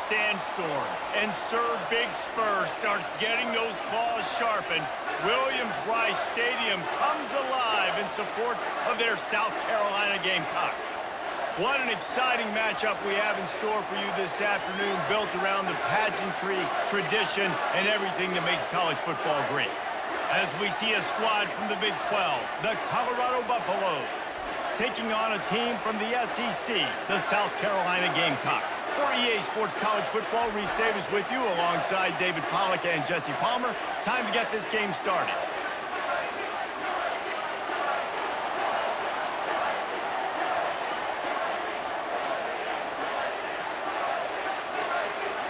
sandstorm, and Sir Big Spur starts getting those claws sharpened, Williams-Brice Stadium comes alive in support of their South Carolina Gamecocks. What an exciting matchup we have in store for you this afternoon, built around the pageantry, tradition, and everything that makes college football great. As we see a squad from the Big 12, the Colorado Buffaloes, taking on a team from the SEC, the South Carolina Gamecocks. For EA Sports College Football, Reese Davis with you alongside David Pollack and Jesse Palmer. Time to get this game started.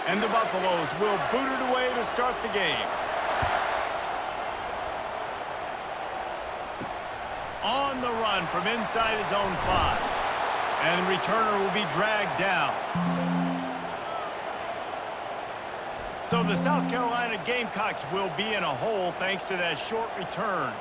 And the Buffaloes will boot it away to start the game. On the run from inside his own 5. And the returner will be dragged down. So the South Carolina Gamecocks will be in a hole thanks to that short return.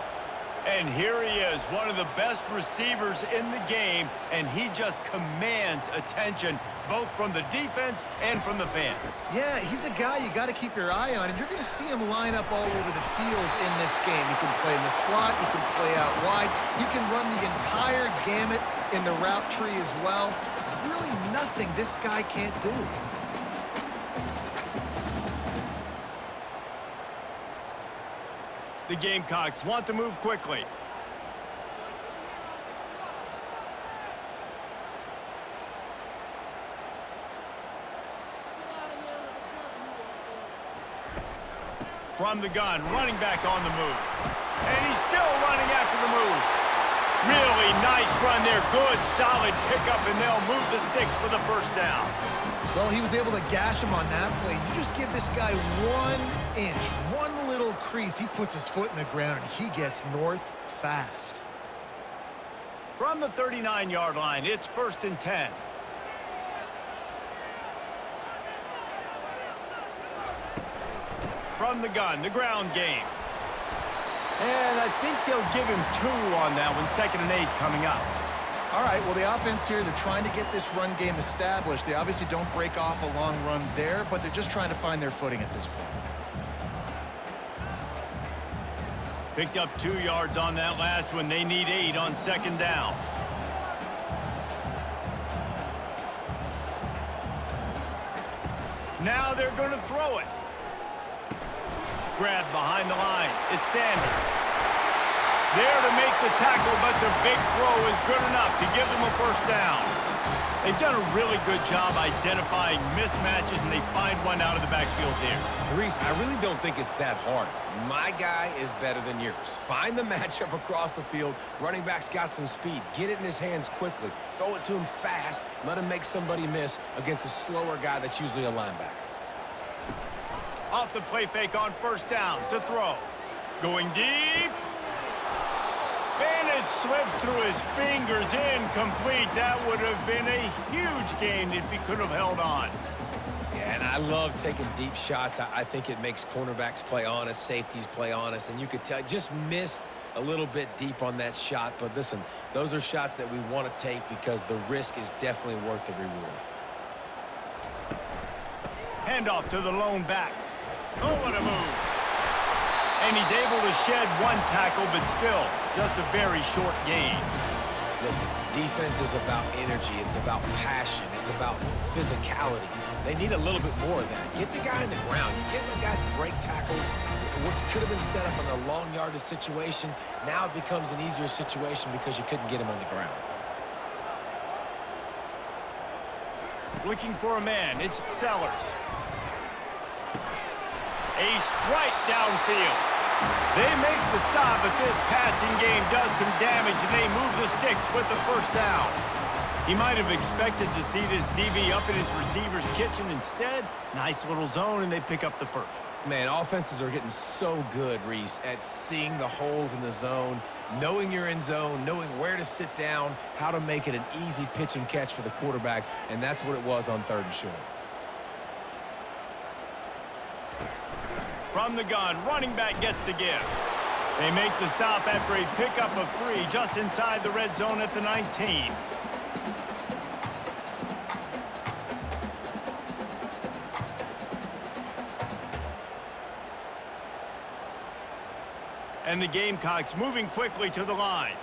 And here he is, one of the best receivers in the game, and he just commands attention both from the defense and from the fans. Yeah, he's a guy you got to keep your eye on, and you're going to see him line up all over the field in this game. He can play in the slot, he can play out wide, he can run the entire gamut in the route tree as well. Really nothing this guy can't do. The Gamecocks want to move quickly. From the gun, running back on the move. And he's still running after the move. Really nice run there. Good, solid pickup, and they'll move the Stix for the first down. Well, he was able to gash him on that play. You just give this guy 1 inch, one little crease. He puts his foot in the ground, and he gets north fast. From the 39-yard line, it's 1st and 10. From the gun, the ground game. And I think they'll give him 2 on that one. 2nd and 8 coming up. All right, well, the offense here, they're trying to get this run game established. They obviously don't break off a long run there, but they're just trying to find their footing at this point. Picked up 2 yards on that last one. They need 8 on 2nd down. Now they're going to throw it. Grab behind the line. It's Sanders. There to make the tackle, but the big throw is good enough to give them a 1st down. They've done a really good job identifying mismatches, and they find one out of the backfield there. Reese, I really don't think it's that hard. My guy is better than yours. Find the matchup across the field. Running back's got some speed. Get it in his hands quickly. Throw it to him fast. Let him make somebody miss against a slower guy that's usually a linebacker. Off the play fake on 1st down to throw. Going deep. And it slips through his fingers, incomplete. That would have been a huge gain if he could have held on. Yeah, and I love taking deep shots. I think it makes cornerbacks play honest, safeties play honest, and you could tell just missed a little bit deep on that shot. But listen, those are shots that we want to take because the risk is definitely worth the reward. Handoff to the lone back. Oh, what a move. And he's able to shed 1 tackle, but still, just a very short gain. Listen, defense is about energy. It's about passion. It's about physicality. They need a little bit more of that. Get the guy on the ground. You can't let guys break tackles. What could have been set up on a long yardage situation, now it becomes an easier situation because you couldn't get him on the ground. Looking for a man. It's Sellers. A strike downfield. They make the stop, but this passing game does some damage, and they move the Stix with the 1st down. He might have expected to see this DB up in his receiver's kitchen. Instead, nice little zone, and they pick up the 1st. Man, offenses are getting so good, Reese, at seeing the holes in the zone, knowing you're in zone, knowing where to sit down, how to make it an easy pitch and catch for the quarterback, and that's what it was on 3rd and short. From the gun, running back gets to give. They make the stop after a pickup of 3 just inside the red zone at the 19. And the Gamecocks moving quickly to the line.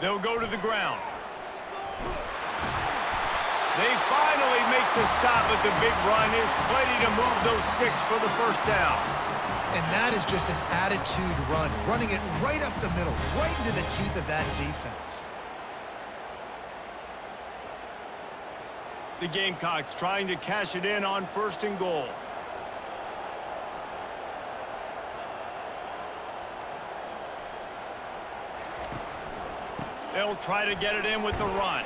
They'll go to the ground. They finally make the stop, but the big run is plenty to move those sticks for the first down. And that is just an attitude run, running it right up the middle, right into the teeth of that defense. The Gamecocks trying to cash it in on 1st and goal. They'll try to get it in with the run.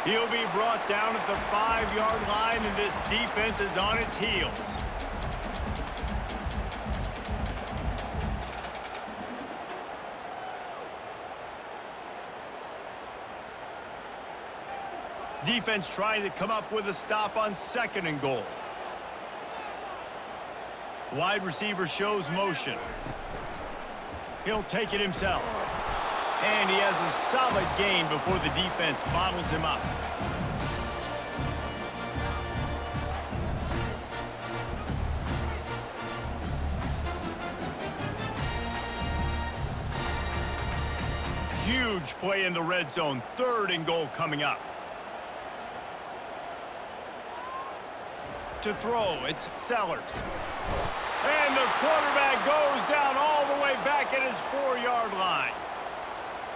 He'll be brought down at the 5-yard line, and this defense is on its heels. Defense trying to come up with a stop on 2nd and goal. Wide receiver shows motion. He'll take it himself. And he has a solid gain before the defense bottles him up. Huge play in the red zone. 3rd and goal coming up. To throw, it's Sellers. And the quarterback goes down all the way back at his 4-yard line.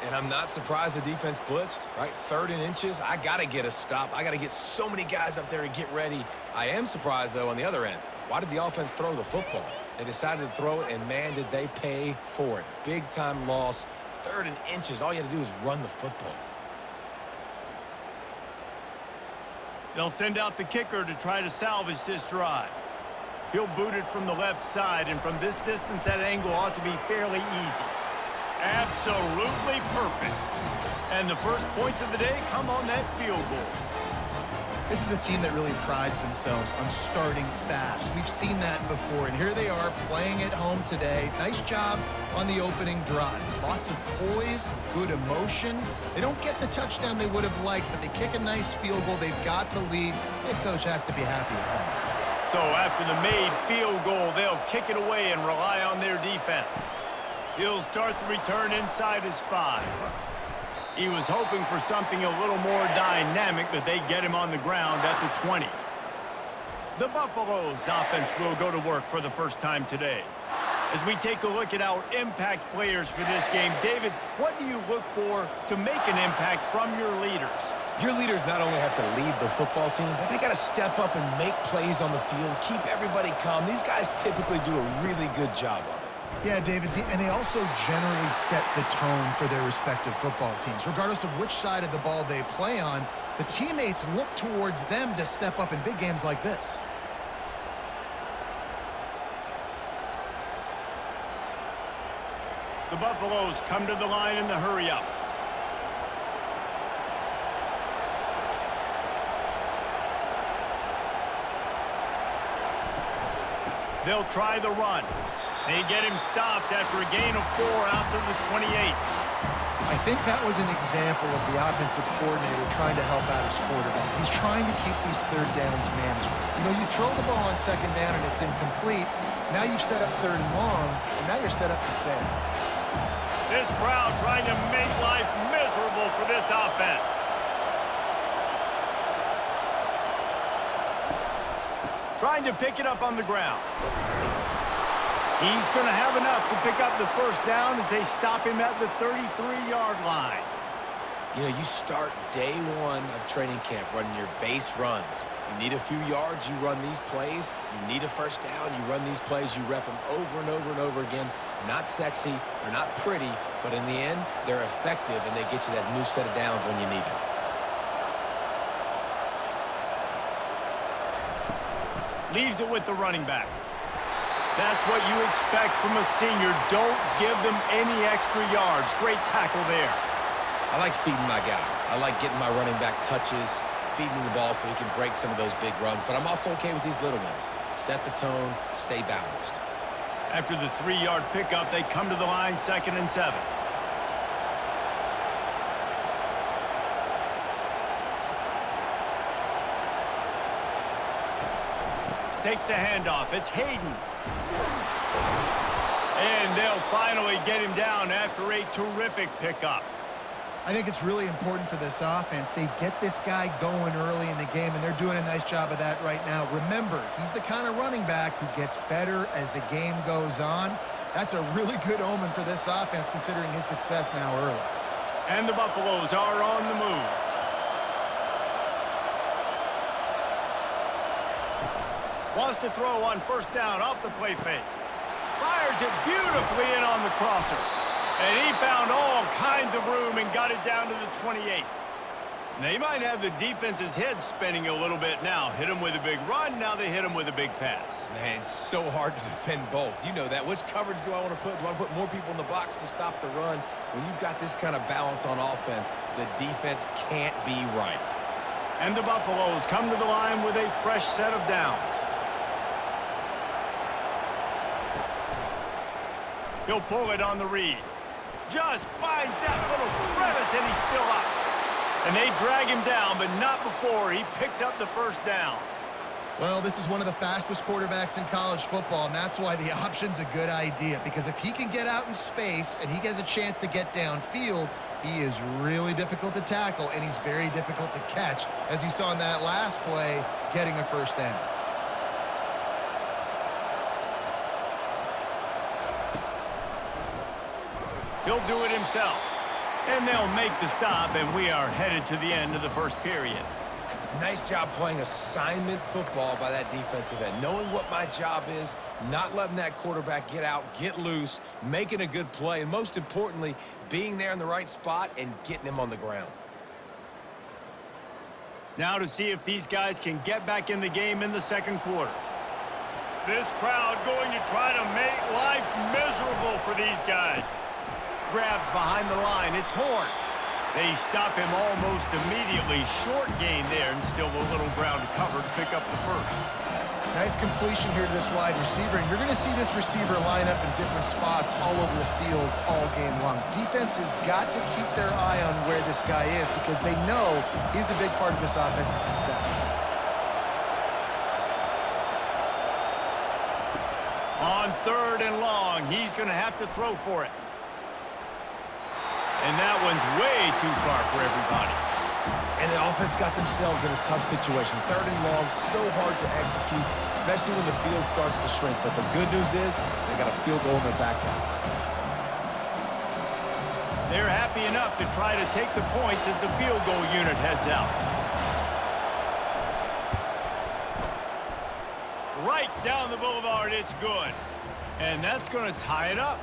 And I'm not surprised the defense blitzed, right? 3rd and inches, I got to get a stop. I got to get so many guys up there and get ready. I am surprised, though, on the other end. Why did the offense throw the football? They decided to throw it, and, man, did they pay for it. Big-time loss. 3rd and inches, all you had to do is run the football. They'll send out the kicker to try to salvage this drive. He'll boot it from the left side, and from this distance, that angle ought to be fairly easy. Absolutely perfect. And the first points of the day come on that field goal. This is a team that really prides themselves on starting fast. We've seen that before, and here they are playing at home today. Nice job on the opening drive. Lots of poise, good emotion. They don't get the touchdown they would have liked, but they kick a nice field goal. They've got the lead. Head coach has to be happy with that. So after the made field goal, they'll kick it away and rely on their defense. He'll start the return inside his 5. He was hoping for something a little more dynamic, but they get him on the ground at the 20. The Buffaloes offense will go to work for the first time today. As we take a look at our impact players for this game, David, what do you look for to make an impact from your leaders? Your leaders not only have to lead the football team, but they got to step up and make plays on the field, keep everybody calm. These guys typically do a really good job of it. Yeah, David, and they also generally set the tone for their respective football teams. Regardless of which side of the ball they play on, the teammates look towards them to step up in big games like this. The Buffaloes come to the line in the hurry-up. They'll try the run. They get him stopped after a gain of 4 out to the 28. I think that was an example of the offensive coordinator trying to help out his quarterback. He's trying to keep these 3rd downs manageable. You know, you throw the ball on 2nd down and it's incomplete. Now you've set up 3rd and long, and now you're set up to fail. This crowd trying to make life miserable for this offense. Trying to pick it up on the ground. He's going to have enough to pick up the first down as they stop him at the 33-yard line. You know, you start day 1 of training camp running your base runs. You need a few yards, you run these plays. You need a first down, you run these plays. You rep them over and over and over again. They're not sexy, they're not pretty, but in the end, they're effective, and they get you that new set of downs when you need it. Leaves it with the running back. That's what you expect from a senior. Don't give them any extra yards. Great tackle there. I like feeding my guy. I like getting my running back touches, feeding the ball so he can break some of those big runs. But I'm also okay with these little ones. Set the tone, stay balanced. After the 3-yard pickup, they come to the line 2nd and 7. takes the handoff. It's Hayden. And they'll finally get him down after a terrific pickup. I think it's really important for this offense. They get this guy going early in the game, and they're doing a nice job of that right now. Remember, he's the kind of running back who gets better as the game goes on. That's a really good omen for this offense, considering his success now early. And the Buffaloes are on the move. Wants to throw on first down off the play fake. Fires it beautifully in on the crosser. And he found all kinds of room and got it down to the 28. They might have the defense's head spinning a little bit now. Hit him with a big run, now they hit him with a big pass. Man, it's so hard to defend both. You know that. Which coverage do I want to put? Do I want to put more people in the box to stop the run? When you've got this kind of balance on offense, the defense can't be right. And the Buffaloes come to the line with a fresh set of downs. He'll pull it on the read. Just finds that little crevice, and he's still up. And they drag him down, but not before he picks up the first down. Well, this is one of the fastest quarterbacks in college football, and that's why the option's a good idea, because if he can get out in space and he gets a chance to get downfield, he is really difficult to tackle, and he's very difficult to catch, as you saw in that last play, getting a first down. He'll do it himself. And they'll make the stop, and we are headed to the end of the first period. Nice job playing assignment football by that defensive end. Knowing what my job is, not letting that quarterback get out, get loose, making a good play, and most importantly, being there in the right spot and getting him on the ground. Now to see if these guys can get back in the game in the second quarter. This crowd going to try to make life miserable for these guys. Grabbed behind the line, it's Horn. They stop him almost immediately. Short gain there, and still a little ground to cover to pick up the first. Nice completion here to this wide receiver, and you're going to see this receiver line up in different spots all over the field all game long. Defense has got to keep their eye on where this guy is, because they know he's a big part of this offense's success. On 3rd and long, he's going to have to throw for it. And that one's way too far for everybody. And the offense got themselves in a tough situation. 3rd and long, so hard to execute, especially when the field starts to shrink. But the good news is they got a field goal in their back pocket. They're happy enough to try to take the points as the field goal unit heads out. Right down the boulevard, it's good. And that's going to tie it up.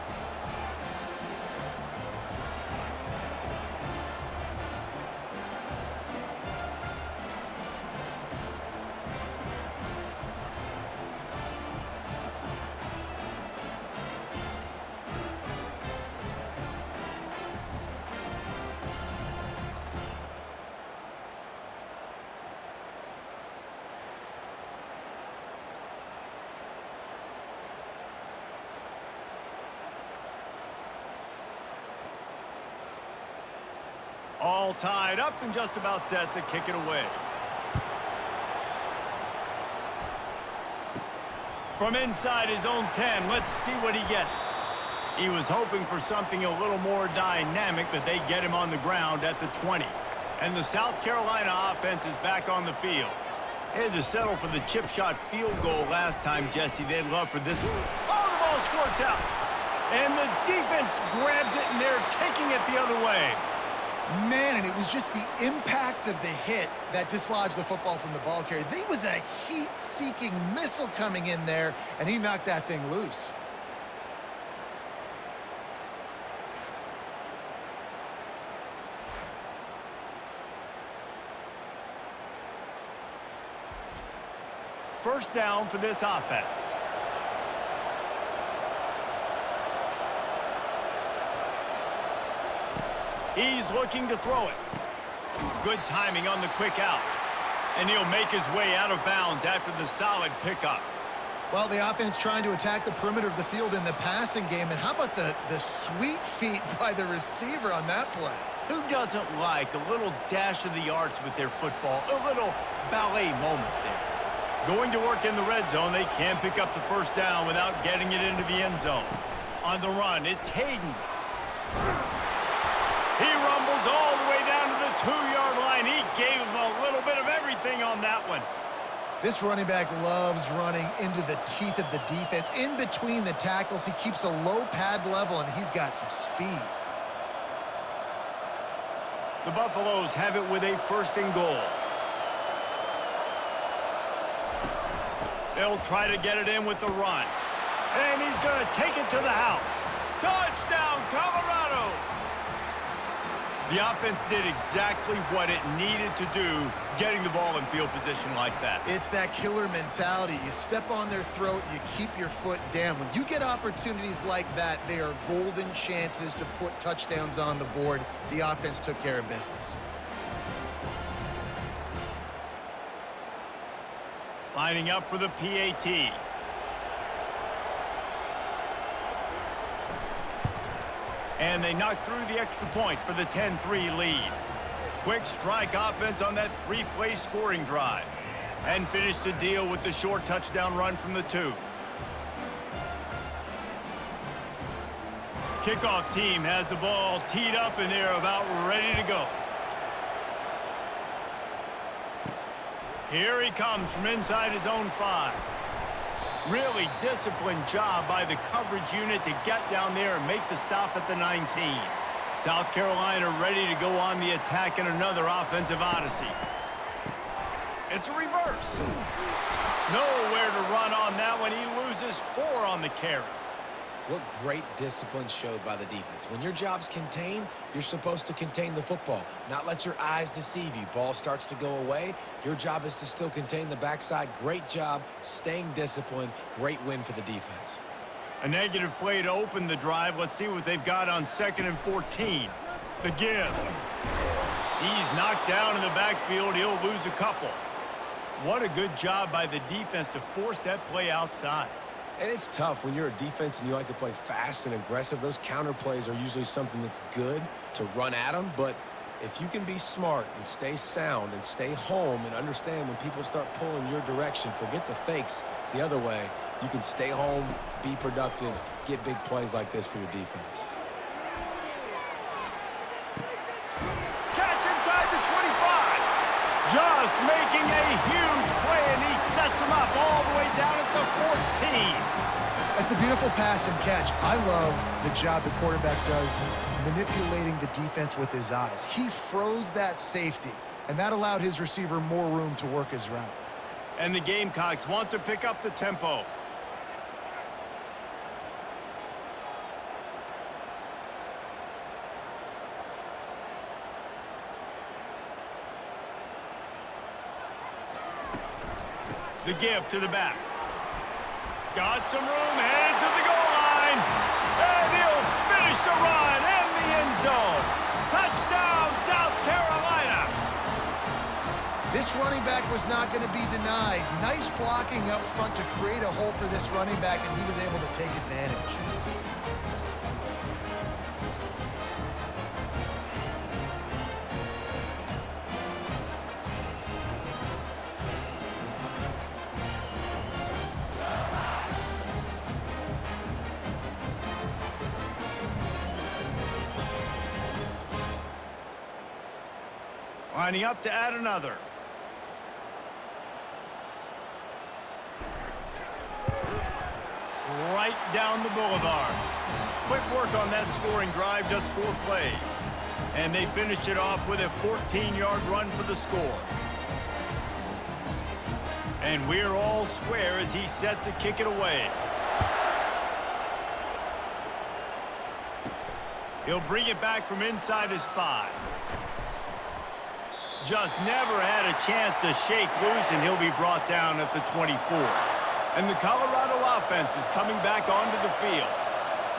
All tied up and just about set to kick it away. From inside his own 10, let's see what he gets. He was hoping for something a little more dynamic, but they get him on the ground at the 20. And the South Carolina offense is back on the field. They had to settle for the chip shot field goal last time, Jesse. They'd love for this one. Oh, the ball squirts out. And the defense grabs it, and they're taking it the other way. Man, and it was just the impact of the hit that dislodged the football from the ball carrier. There was a heat-seeking missile coming in there, and he knocked that thing loose. First down for this offense. He's looking to throw it. Good timing on the quick out. And he'll make his way out of bounds after the solid pickup. Well, the offense trying to attack the perimeter of the field in the passing game. And how about the sweet feet by the receiver on that play? Who doesn't like a little dash of the arts with their football? A little ballet moment there. Going to work in the red zone, they can't pick up the first down without getting it into the end zone. On the run, it's Hayden. He rumbles all the way down to the 2-yard line. He gave him a little bit of everything on that one. This running back loves running into the teeth of the defense. In between the tackles, he keeps a low pad level, and he's got some speed. The Buffaloes have it with a 1st and goal. They'll try to get it in with the run. And he's going to take it to the house. Touchdown, Colorado! The offense did exactly what it needed to do, getting the ball in field position like that. It's that killer mentality. You step on their throat, you keep your foot down. When you get opportunities like that, they are golden chances to put touchdowns on the board. The offense took care of business. Lining up for the PAT. And they knock through the extra point for the 10-3 lead. Quick strike offense on that 3-play scoring drive. And finish the deal with the short touchdown run from the 2. Kickoff team has the ball teed up and they're about ready to go. Here he comes from inside his own 5. Really disciplined job by the coverage unit to get down there and make the stop at the 19. South Carolina ready to go on the attack in another offensive odyssey. It's a reverse. Nowhere to run on that one. He loses 4 on the carry. What great discipline showed by the defense. When your job's contained, you're supposed to contain the football, not let your eyes deceive you. Ball starts to go away. Your job is to still contain the backside. Great job staying disciplined. Great win for the defense. A negative play to open the drive. Let's see what they've got on 2nd and 14. The give. He's knocked down in the backfield. He'll lose a couple. What a good job by the defense to force that play outside. And it's tough when you're a defense and you like to play fast and aggressive. Those counter plays are usually something that's good to run at them. But if you can be smart and stay sound and stay home and understand when people start pulling your direction, forget the fakes the other way, you can stay home, be productive, get big plays like this for your defense. Catch inside the 25. Just making a huge play, and he sets him up all the way down at the 14. It's a beautiful pass and catch. I love the job the quarterback does manipulating the defense with his eyes. He froze that safety, and that allowed his receiver more room to work his route. And the Gamecocks want to pick up the tempo. The give to the back. Got some room, headed to the goal line. And he'll finish the run in the end zone. Touchdown, South Carolina. This running back was not going to be denied. Nice blocking up front to create a hole for this running back, and he was able to take advantage. Lining up to add another. Right down the boulevard. Quick work on that scoring drive, just 4 plays. And they finished it off with a 14-yard run for the score. And we're all square as he's set to kick it away. He'll bring it back from inside his 5. Just never had a chance to shake loose, and he'll be brought down at the 24. And the Colorado offense is coming back onto the field.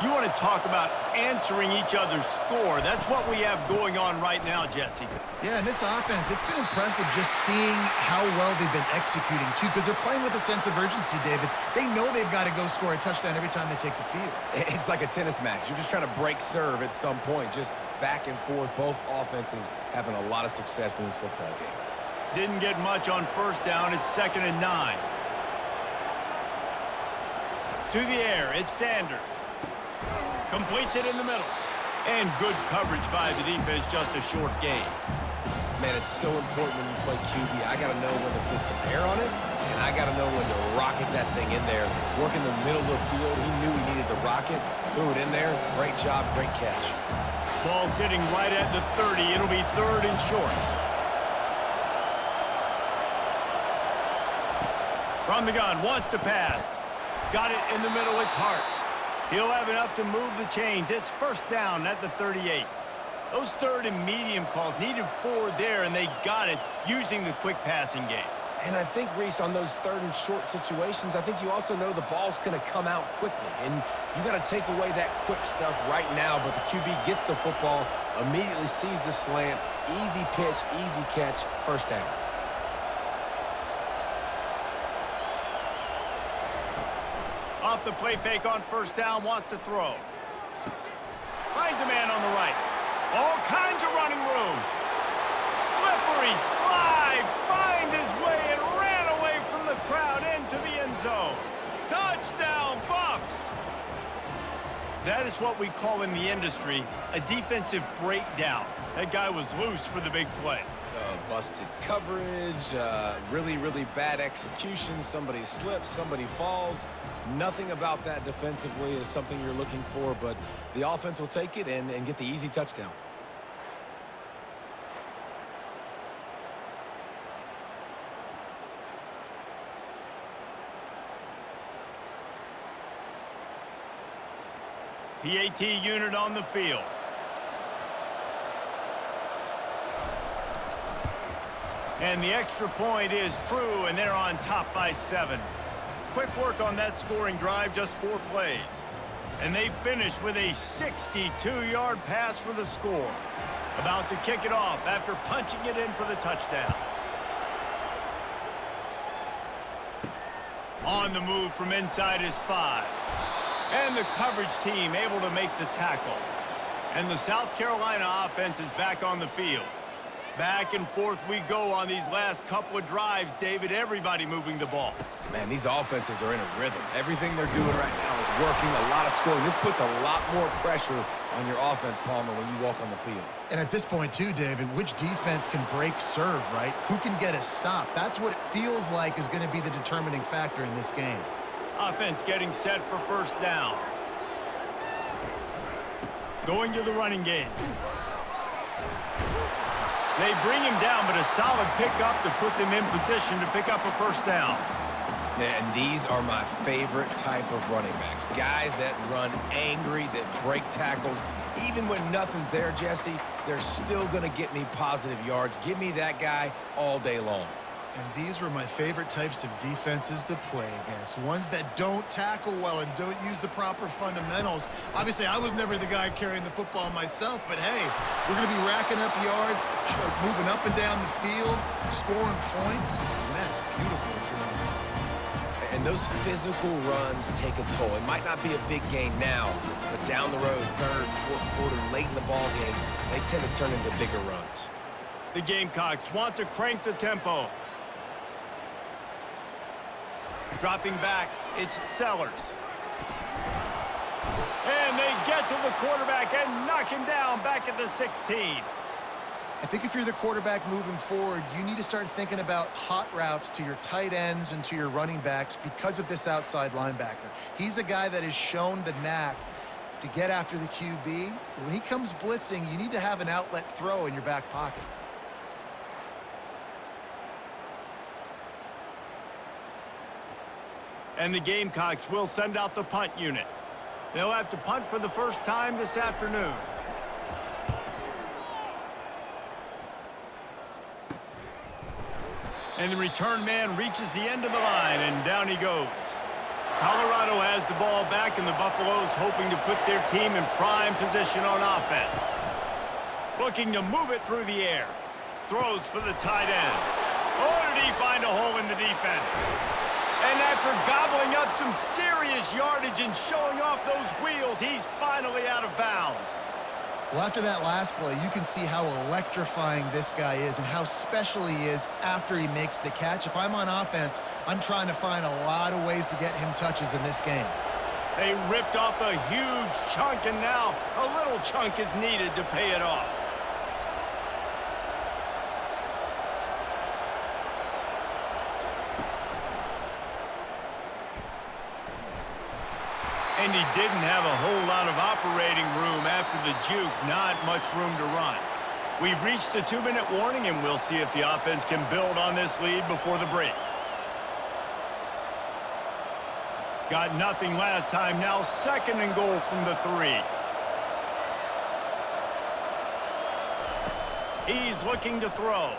You want to talk about answering each other's score. That's what we have going on right now, Jesse. Yeah, and this offense, it's been impressive just seeing how well they've been executing, too, because they're playing with a sense of urgency, David. They know they've got to go score a touchdown every time they take the field. It's like a tennis match. You're just trying to break serve at some point, just back and forth. Both offenses having a lot of success in this football game. Didn't get much on first down. It's 2nd and 9. To the air, it's Sanders. Completes it in the middle. And good coverage by the defense, just a short gain. Man, it's so important when you play QB. I got to know when to put some air on it, and I got to know when to rocket that thing in there. Work in the middle of the field. He knew he needed to rocket. Threw it in there. Great job, great catch. Ball sitting right at the 30. It'll be 3rd and short. From the gun, wants to pass. Got it in the middle, it's Hart. He'll have enough to move the chains. It's 1st down at the 38. Those 3rd and medium calls needed 4 there, and they got it using the quick passing game. And I think, Reese, on those 3rd and short situations, I think you also know the ball's going to come out quickly. And you got to take away that quick stuff right now, but the QB gets the football, immediately sees the slant, easy pitch, easy catch, 1st down. Off the play fake on 1st down, wants to throw. Finds a man on the right. All kinds of running room. Slippery slide, find his way and ran away from the crowd into the end zone. Touchdown, Buffs! That is what we call in the industry a defensive breakdown. That guy was loose for the big play. Busted coverage, really, really bad execution. Somebody slips, somebody falls. Nothing about that defensively is something you're looking for, but the offense will take it and get the easy touchdown. PAT unit on the field. And the extra point is true, and they're on top by 7. Quick work on that scoring drive, just 4 plays. And they finish with a 62-yard pass for the score. About to kick it off after punching it in for the touchdown. On the move from inside his 5. And the coverage team able to make the tackle. And the South Carolina offense is back on the field. Back and forth we go on these last couple of drives, David. Everybody moving the ball. Man, these offenses are in a rhythm. Everything they're doing right now is working, a lot of scoring. This puts a lot more pressure on your offense, Palmer, when you walk on the field. And at this point, too, David, which defense can break serve, right? Who can get a stop? That's what it feels like is going to be the determining factor in this game. Offense getting set for 1st down. Going to the running game. They bring him down, but a solid pickup to put them in position to pick up a 1st down. And these are my favorite type of running backs. Guys that run angry, that break tackles. Even when nothing's there, Jesse, they're still going to get me positive yards. Give me that guy all day long. And these were my favorite types of defenses to play against. Ones that don't tackle well and don't use the proper fundamentals. Obviously, I was never the guy carrying the football myself, but hey, we're going to be racking up yards, moving up and down the field, scoring points. And that's beautiful for me. And those physical runs take a toll. It might not be a big gain now, but down the road, 3rd, 4th quarter, late in the ball games, they tend to turn into bigger runs. The Gamecocks want to crank the tempo. Dropping back, it's Sellers. And they get to the quarterback and knock him down back at the 16. I think if you're the quarterback moving forward, you need to start thinking about hot routes to your tight ends and to your running backs because of this outside linebacker. He's a guy that has shown the knack to get after the QB. When he comes blitzing, you need to have an outlet throw in your back pocket. And the Gamecocks will send out the punt unit. They'll have to punt for the 1st time this afternoon. And the return man reaches the end of the line, and down he goes. Colorado has the ball back, and the Buffaloes hoping to put their team in prime position on offense. Looking to move it through the air. Throws for the tight end. Oh, did he find a hole in the defense? And after gobbling up some serious yardage and showing off those wheels, he's finally out of bounds. Well, after that last play, you can see how electrifying this guy is and how special he is after he makes the catch. If I'm on offense, I'm trying to find a lot of ways to get him touches in this game. They ripped off a huge chunk, and now a little chunk is needed to pay it off. And he didn't have a whole lot of operating room after the juke. Not much room to run. We've reached the 2-minute warning, and we'll see if the offense can build on this lead before the break. Got nothing last time. Now 2nd and goal from the 3. He's looking to throw.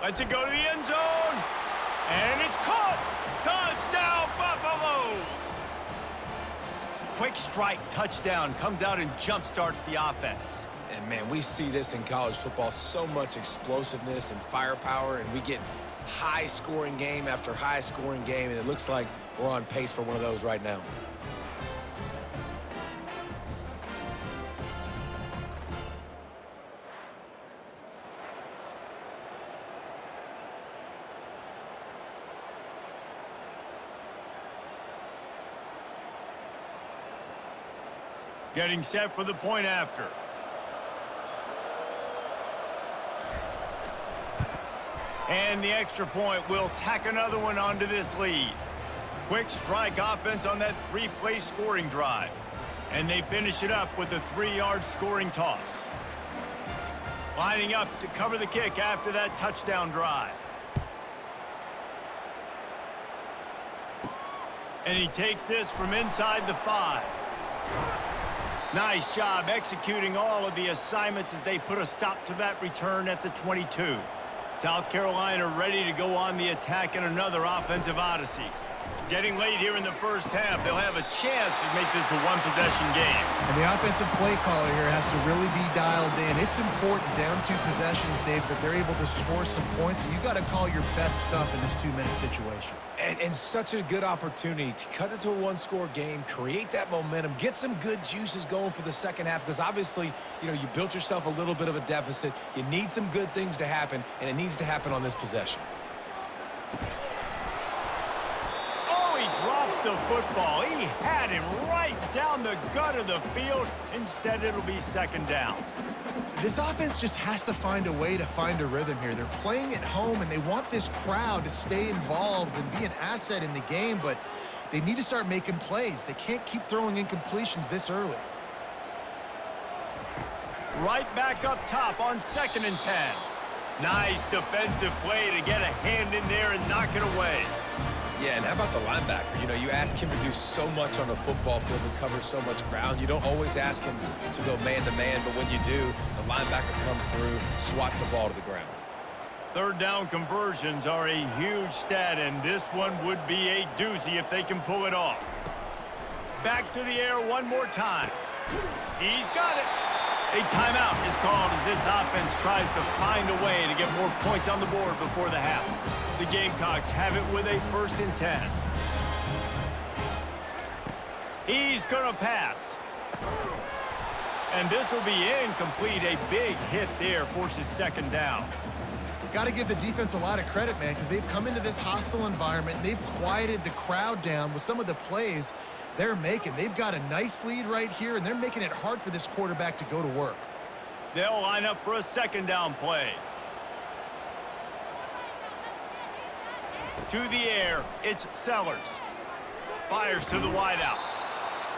Lets it go to the end zone. And it's caught. Touchdown, Buffaloes. Quick strike touchdown comes out and jump starts the offense. And, man, we see this in college football, so much explosiveness and firepower, and we get high-scoring game after high-scoring game, and it looks like we're on pace for one of those right now. Getting set for the point after. And the extra point will tack another one onto this lead. Quick strike offense on that 3-play scoring drive. And they finish it up with a 3-yard scoring toss. Lining up to cover the kick after that touchdown drive. And he takes this from inside the 5. Nice job executing all of the assignments as they put a stop to that return at the 22. South Carolina ready to go on the attack in another offensive odyssey. Getting late here in the first half, they'll have a chance to make this a one-possession game. And the offensive play caller here has to really be dialed in. It's important down 2 possessions, Dave, that they're able to score some points. So you got to call your best stuff in this 2-minute situation. And such a good opportunity to cut into a 1-score game, create that momentum, get some good juices going for the second half, because obviously, you know, you built yourself a little bit of a deficit. You need some good things to happen, and it needs to happen on this possession. Drops the football. He had him right down the gut of the field. Instead, it'll be 2nd down. This offense just has to find a way to find a rhythm here. They're playing at home, and they want this crowd to stay involved and be an asset in the game, but they need to start making plays. They can't keep throwing incompletions this early. Right back up top on 2nd and 10. Nice defensive play to get a hand in there and knock it away. Yeah, and how about the linebacker? You know, you ask him to do so much on the football field and cover so much ground. You don't always ask him to go man-to-man, but when you do, the linebacker comes through, swats the ball to the ground. 3rd down conversions are a huge stat, and this one would be a doozy if they can pull it off. Back to the air one more time. He's got it. A timeout is called as this offense tries to find a way to get more points on the board before the half. The Gamecocks have it with a 1st and 10. He's going to pass. And this will be incomplete. A big hit there forces 2nd down. Got to give the defense a lot of credit, man, because they've come into this hostile environment and they've quieted the crowd down with some of the plays they're making. They've got a nice lead right here, and they're making it hard for this quarterback to go to work. They'll line up for a 2nd down play. To the air, it's Sellers. Fires to the wideout.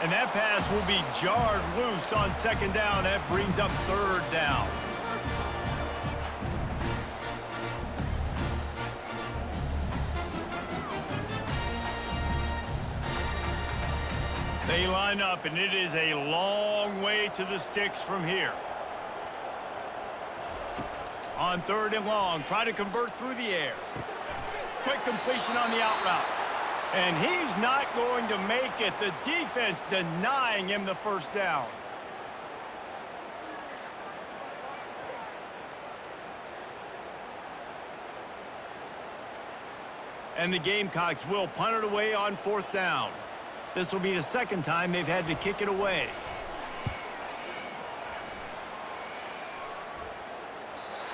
And that pass will be jarred loose on 2nd down. That brings up 3rd down. They line up, and it is a long way to the sticks from here. On 3rd and long, try to convert through the air. Quick completion on the out route. And he's not going to make it. The defense denying him the 1st down. And the Gamecocks will punt it away on 4th down. This will be the 2nd time they've had to kick it away.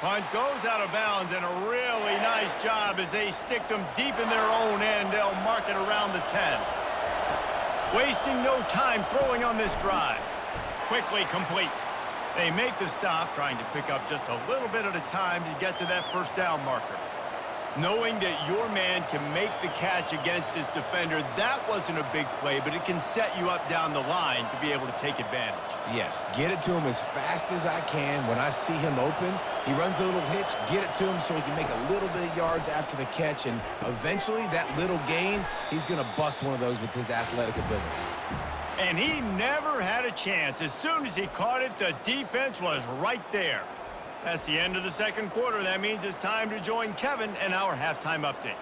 Punt goes out of bounds, and a really nice job as they stick them deep in their own end. They'll mark it around the 10. Wasting no time throwing on this drive. Quickly complete. They make the stop, trying to pick up just a little bit at a time to get to that first down marker. Knowing that your man can make the catch against his defender, that wasn't a big play, but it can set you up down the line to be able to take advantage. Yes, get it to him as fast as I can. When I see him open, he runs the little hitch, get it to him so he can make a little bit of yards after the catch, and eventually that little gain, he's going to bust one of those with his athletic ability. And he never had a chance. As soon as he caught it, the defense was right there. That's the end of the second quarter. That means it's time to join Kevin and our halftime update.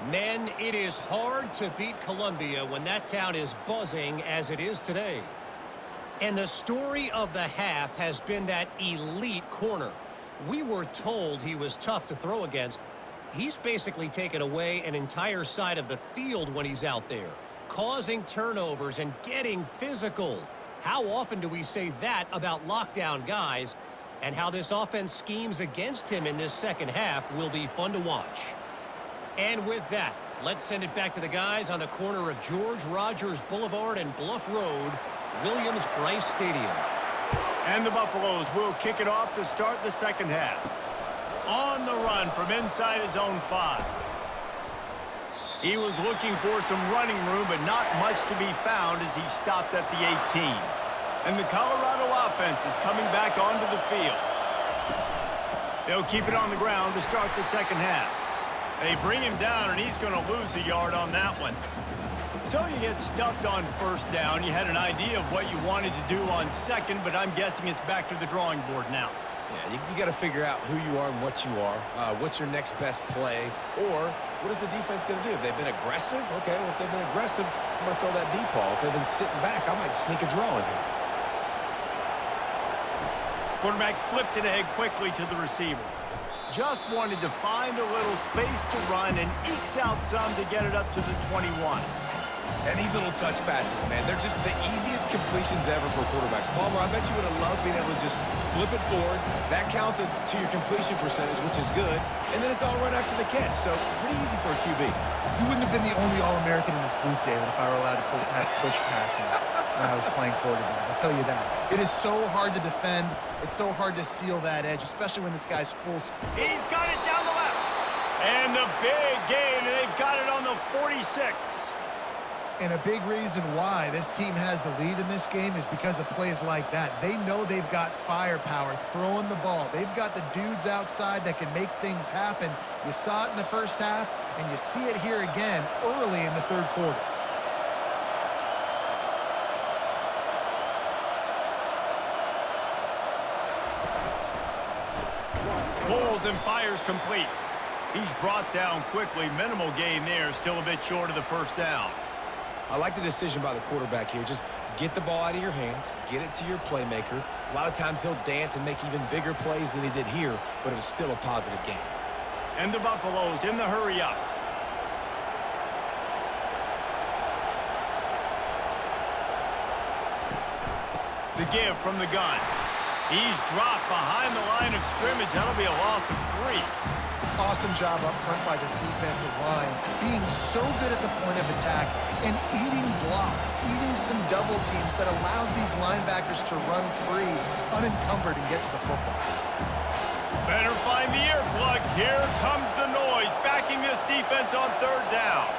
Men, it is hard to beat Columbia when that town is buzzing as it is today. And the story of the half has been that elite corner. We were told he was tough to throw against. He's basically taken away an entire side of the field when he's out there, causing turnovers and getting physical. How often do we say that about lockdown guys? And how this offense schemes against him in this second half will be fun to watch. And with that, let's send it back to the guys on the corner of George Rogers Boulevard and Bluff Road, Williams-Brice Stadium. And the Buffaloes will kick it off to start the second half. On the run from inside his own 5. He was looking for some running room, but not much to be found as he stopped at the 18. And the Colorado offense is coming back onto the field. They'll keep it on the ground to start the second half. They bring him down, and he's going to lose a yard on that one. So you get stuffed on first down. You had an idea of what you wanted to do on second, but I'm guessing it's back to the drawing board now. Yeah, you got to figure out who you are and what you are. What's your next best play? Or what is the defense going to do? If they've been aggressive, okay, well, if they've been aggressive, I'm going to throw that deep ball. If they've been sitting back, I might sneak a draw in here. Quarterback flips it ahead quickly to the receiver. Just wanted to find a little space to run and ekes out some to get it up to the 21. And these little touch passes, man, they're just the easiest completions ever for quarterbacks. Palmer, I bet you would have loved being able to just flip it forward. That counts as to your completion percentage, which is good. And then it's all right after the catch, so pretty easy for a QB. You wouldn't have been the only All-American in this booth, David, if I were allowed to have push passes when I was playing quarterback. I'll tell you that. It is so hard to defend. It's so hard to seal that edge, especially when this guy's full speed. He's got it down the left. And the big gain, and they've got it on the 46. And a big reason why this team has the lead in this game is because of plays like that. They know they've got firepower throwing the ball. They've got the dudes outside that can make things happen. You saw it in the first half, and you see it here again early in the third quarter. Pulls and fires complete. He's brought down quickly. Minimal gain there, still a bit short of the first down. I like the decision by the quarterback here. Just get the ball out of your hands, get it to your playmaker. A lot of times he'll dance and make even bigger plays than he did here, but it was still a positive game. And the Buffaloes in the hurry up. The give from the gun. He's dropped behind the line of scrimmage. That'll be a loss of 3. Awesome job up front by this defensive line, being so good at the point of attack and eating blocks, eating some double teams that allows these linebackers to run free, unencumbered, and get to the football. Better find the earplugs. Here comes the noise, backing this defense on third down.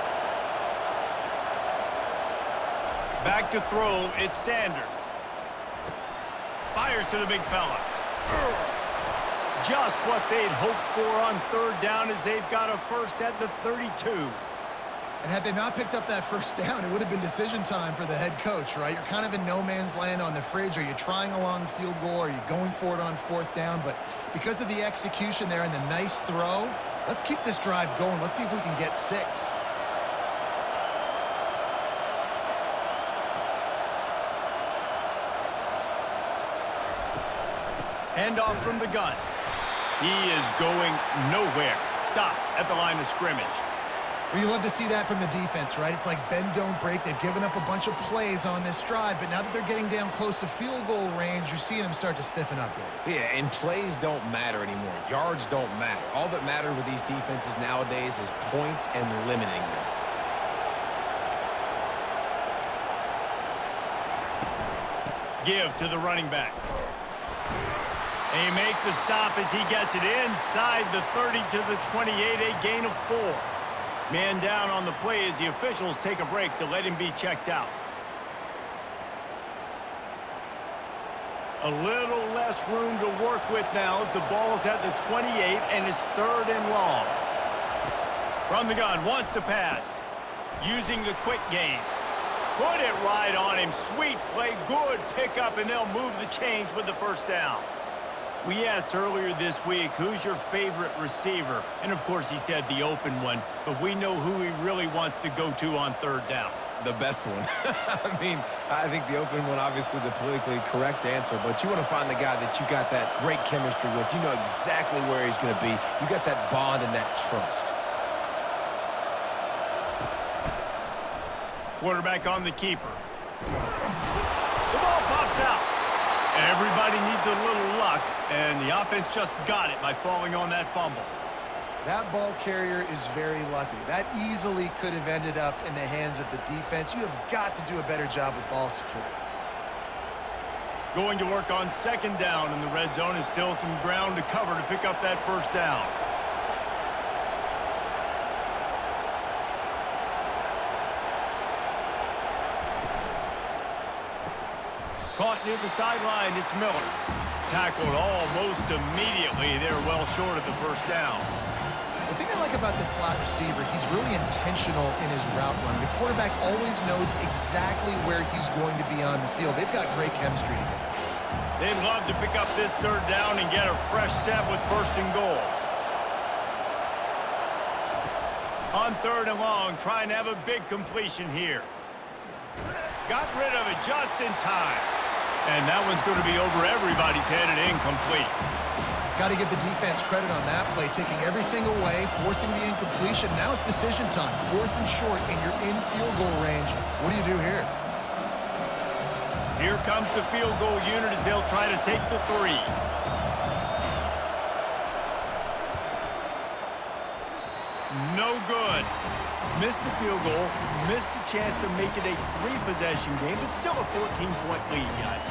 Back to throw, it's Sanders. Fires to the big fella. Just what they'd hoped for on third down as they've got a first at the 32. And had they not picked up that first down, it would have been decision time for the head coach, right? You're kind of in no man's land on the fridge. Are you trying a long field goal? Are you going for it on fourth down? But because of the execution there and the nice throw, let's keep this drive going. Let's see if we can get 6. Handoff from the gun. He is going nowhere. Stop at the line of scrimmage. Well, you love to see that from the defense, right? It's like bend, don't break. They've given up a bunch of plays on this drive, but now that they're getting down close to field goal range, you're seeing them start to stiffen up there. Yeah, and plays don't matter anymore. Yards don't matter. All that matters with these defenses nowadays is points and limiting them. Give to the running back. They make the stop as he gets it inside the 30 to the 28, a gain of 4. Man down on the play as the officials take a break to let him be checked out. A little less room to work with now as the ball's at the 28 and it's 3rd and long. From the gun, wants to pass. Using the quick game. Put it right on him. Sweet play, good pickup, and they'll move the chains with the first down. We asked earlier this week, who's your favorite receiver? And, of course, he said the open one, but we know who he really wants to go to on 3rd down. The best one. I mean, I think the open one, obviously the politically correct answer, but you want to find the guy that you got that great chemistry with. You know exactly where he's going to be. You got that bond and that trust. Quarterback on the keeper. The ball pops out. Everybody needs a little luck, and the offense just got it by falling on that fumble. That ball carrier is very lucky. That easily could have ended up in the hands of the defense. You have got to do a better job with ball security. Going to work on 2nd down, and the red zone is still some ground to cover to pick up that 1st down. Caught near the sideline, it's Miller. Tackled almost immediately. They're well short of the 1st down. The thing I like about this slot receiver, he's really intentional in his route run. The quarterback always knows exactly where he's going to be on the field. They've got great chemistry together. They'd love to pick up this 3rd down and get a fresh set with 1st and goal. On 3rd and long, trying to have a big completion here. Got rid of it just in time. And that one's going to be over everybody's head and incomplete. Got to give the defense credit on that play, taking everything away, forcing the incompletion. Now it's decision time. 4th and short, and you're in field goal range. What do you do here? Here comes the field goal unit as they'll try to take the 3. No good. Missed the field goal, missed the chance to make it a 3-possession game, but still a 14-point lead, guys.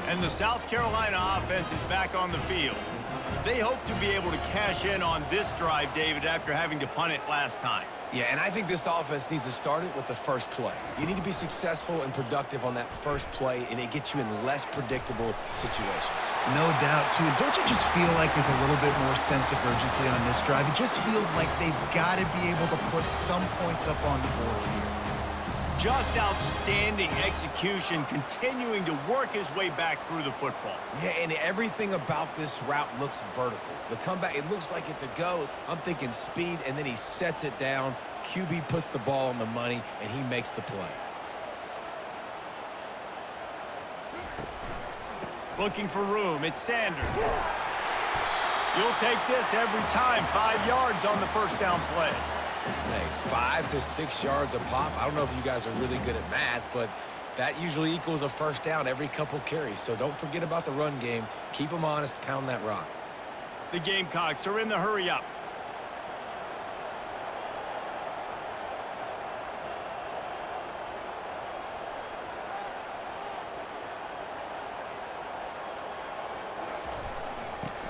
And the South Carolina offense is back on the field. They hope to be able to cash in on this drive, David, after having to punt it last time. Yeah, and I think this offense needs to start it with the first play. You need to be successful and productive on that first play, and it gets you in less predictable situations. No doubt, too. Don't you just feel like there's a little bit more sense of urgency on this drive? It just feels like they've got to be able to put some points up on the board here. Just outstanding execution, continuing to work his way back through the football. Yeah, and everything about this route looks vertical. The comeback, it looks like it's a go. I'm thinking speed, and then he sets it down. QB puts the ball on the money, and he makes the play. Looking for room, it's Sanders. You'll take this every time. 5 yards on the 1st down play. Hey, 5 to 6 yards a pop. I don't know if you guys are really good at math, but that usually equals a 1st down every couple carries. So don't forget about the run game. Keep them honest, pound that rock. The Gamecocks are in the hurry up.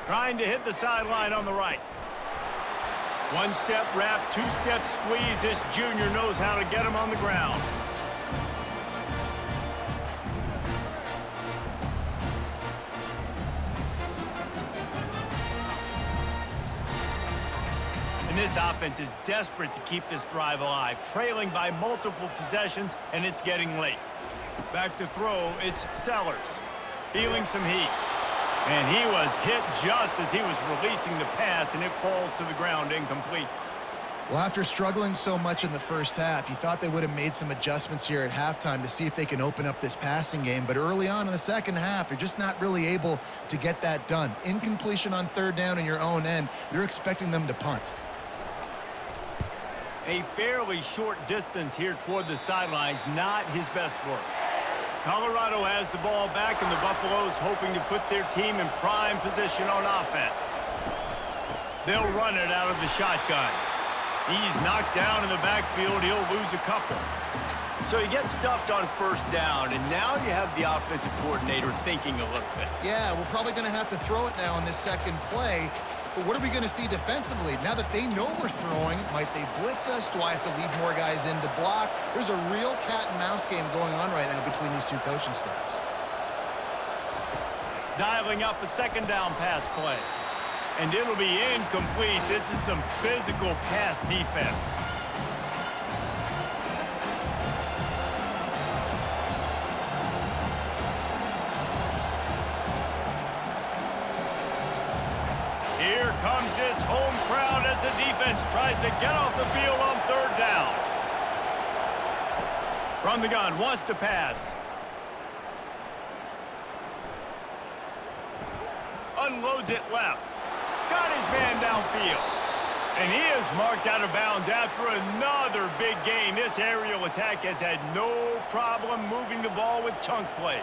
Trying to hit the sideline on the right. 1-step wrap, 2-step squeeze. This junior knows how to get him on the ground. And this offense is desperate to keep this drive alive, trailing by multiple possessions, and it's getting late. Back to throw, it's Sellers, feeling some heat. And he was hit just as he was releasing the pass, and it falls to the ground incomplete. Well, after struggling so much in the first half, you thought they would have made some adjustments here at halftime to see if they can open up this passing game. But early on in the second half, they're just not really able to get that done. Incompletion on third down in your own end, you're expecting them to punt. A fairly short distance here toward the sidelines, not his best work. Colorado has the ball back, and the Buffaloes hoping to put their team in prime position on offense. They'll run it out of the shotgun. He's knocked down in the backfield. He'll lose a couple. So he gets stuffed on first down, and now you have the offensive coordinator thinking a little bit. Yeah, we're probably going to have to throw it now in this second play. But what are we going to see defensively? Now that they know we're throwing, might they blitz us? Do I have to leave more guys in to block? There's a real cat and mouse game going on right now between these two coaching staffs. Dialing up a second down pass play. And it'll be incomplete. This is some physical pass defense. Here comes this home crowd as the defense tries to get off the field on third down. From the gun, wants to pass. Unloads it left. Got his man downfield. And he is marked out of bounds after another big gain. This aerial attack has had no problem moving the ball with chunk plays.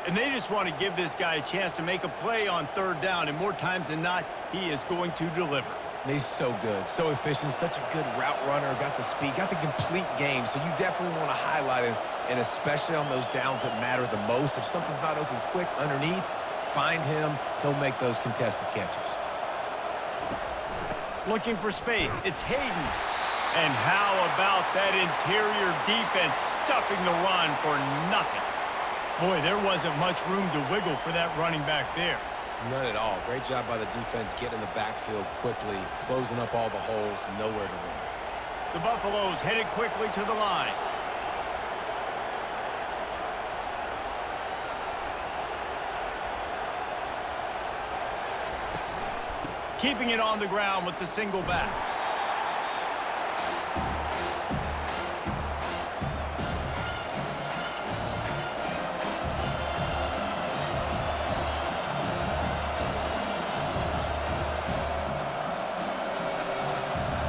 And they just want to give this guy a chance to make a play on third down. And more times than not, he is going to deliver. And he's so good, so efficient, such a good route runner, got the speed, got the complete game. So you definitely want to highlight him, and especially on those downs that matter the most. If something's not open quick underneath, find him. He'll make those contested catches. Looking for space. It's Hayden. And how about that interior defense stuffing the run for nothing? Boy, there wasn't much room to wiggle for that running back there. None at all. Great job by the defense getting in the backfield quickly, closing up all the holes, nowhere to run. The Buffaloes headed quickly to the line. Keeping it on the ground with the single back.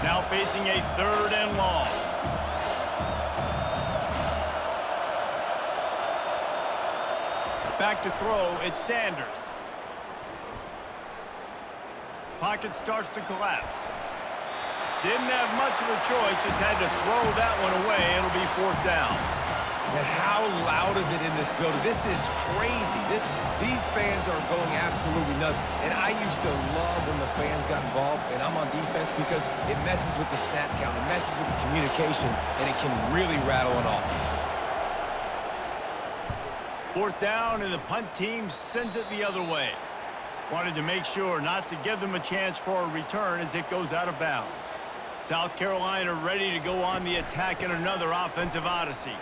Now facing a third and long. Back to throw, it's Sanders. Pocket starts to collapse. Didn't have much of a choice, just had to throw that one away. It'll be fourth down. And how loud is it in this building? This is crazy. These fans are going absolutely nuts. And I used to love when the fans got involved, and I'm on defense because it messes with the snap count, it messes with the communication, and it can really rattle an offense. Fourth down, and the punt team sends it the other way. Wanted to make sure not to give them a chance for a return as it goes out of bounds. South Carolina ready to go on the attack in another offensive odyssey.